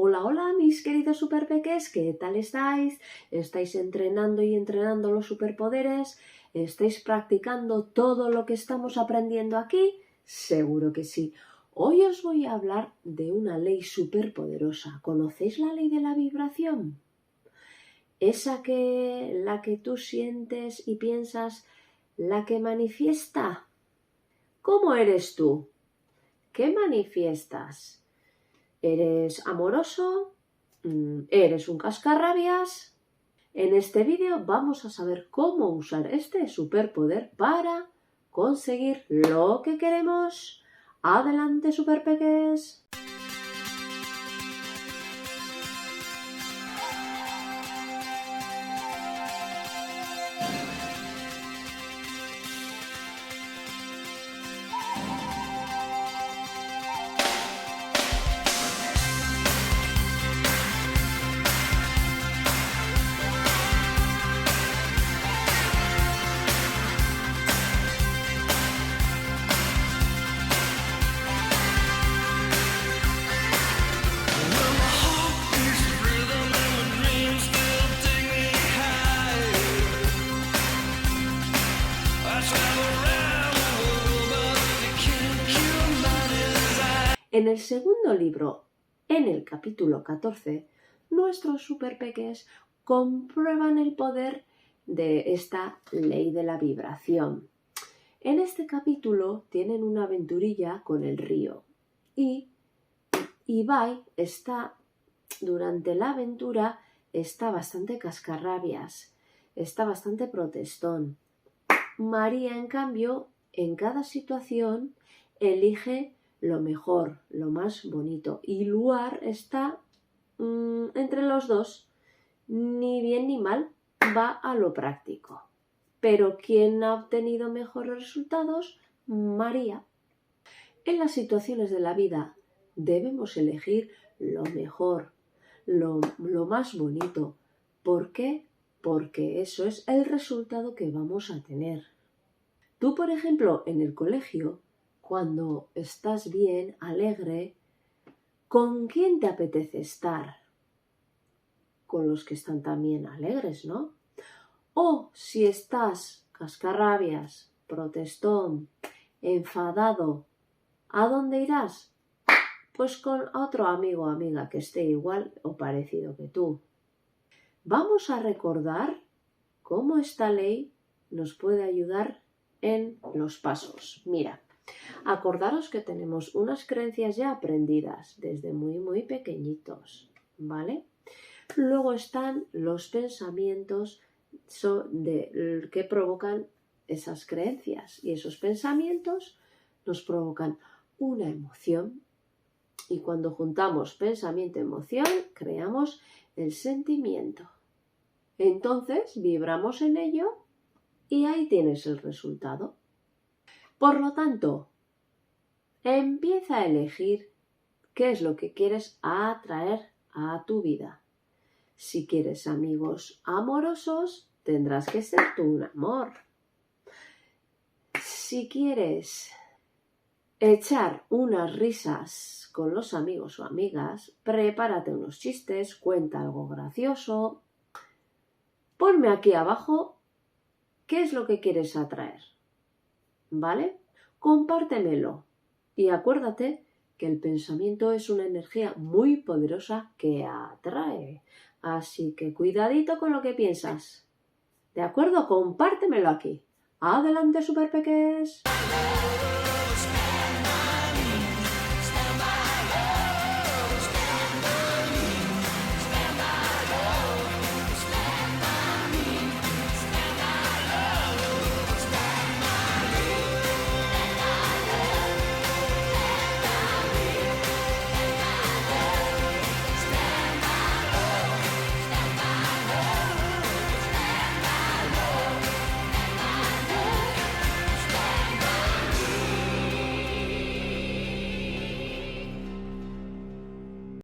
Hola, hola, mis queridos superpeques, ¿qué tal estáis? ¿Estáis entrenando y entrenando los superpoderes? ¿Estáis practicando todo lo que estamos aprendiendo aquí? Seguro que sí. Hoy os voy a hablar de una ley superpoderosa. ¿Conocéis la ley de la vibración? La que tú sientes y piensas, la que manifiesta. ¿Cómo eres tú? ¿Qué manifiestas? ¿Eres amoroso? ¿Eres un cascarrabias? En este vídeo vamos a saber cómo usar este superpoder para conseguir lo que queremos. ¡Adelante, superpeques! En el segundo libro, en el capítulo 14, nuestros superpeques comprueban el poder de esta ley de la vibración. En este capítulo tienen una aventurilla con el río y Ibai durante la aventura está bastante cascarrabias, está bastante protestón. María, en cambio, en cada situación elige lo mejor, lo más bonito. Y Luar está entre los dos, ni bien ni mal, va a lo práctico. Pero ¿quién ha obtenido mejores resultados? María. En las situaciones de la vida debemos elegir lo mejor, lo más bonito. ¿Por qué? Porque eso es el resultado que vamos a tener. Tú, por ejemplo, en el colegio, cuando estás bien, alegre, ¿con quién te apetece estar? Con los que están también alegres, ¿no? O si estás cascarrabias, protestón, enfadado, ¿a dónde irás? Pues con otro amigo o amiga que esté igual o parecido que tú. Vamos a recordar cómo esta ley nos puede ayudar en los pasos. Mira, acordaros que tenemos unas creencias ya aprendidas desde muy pequeñitos, ¿vale? Luego están los pensamientos que provocan esas creencias y esos pensamientos nos provocan una emoción y cuando juntamos pensamiento y emoción creamos el sentimiento. Entonces vibramos en ello y ahí tienes el resultado. Por lo tanto, empieza a elegir qué es lo que quieres atraer a tu vida. Si quieres amigos amorosos, tendrás que ser tú un amor. Si quieres echar unas risas con los amigos o amigas, prepárate unos chistes, cuenta algo gracioso. Ponme aquí abajo qué es lo que quieres atraer, ¿vale? Compártemelo y acuérdate que el pensamiento es una energía muy poderosa que atrae. Así que cuidadito con lo que piensas. ¿De acuerdo? Compártemelo aquí. ¡Adelante, superpeques!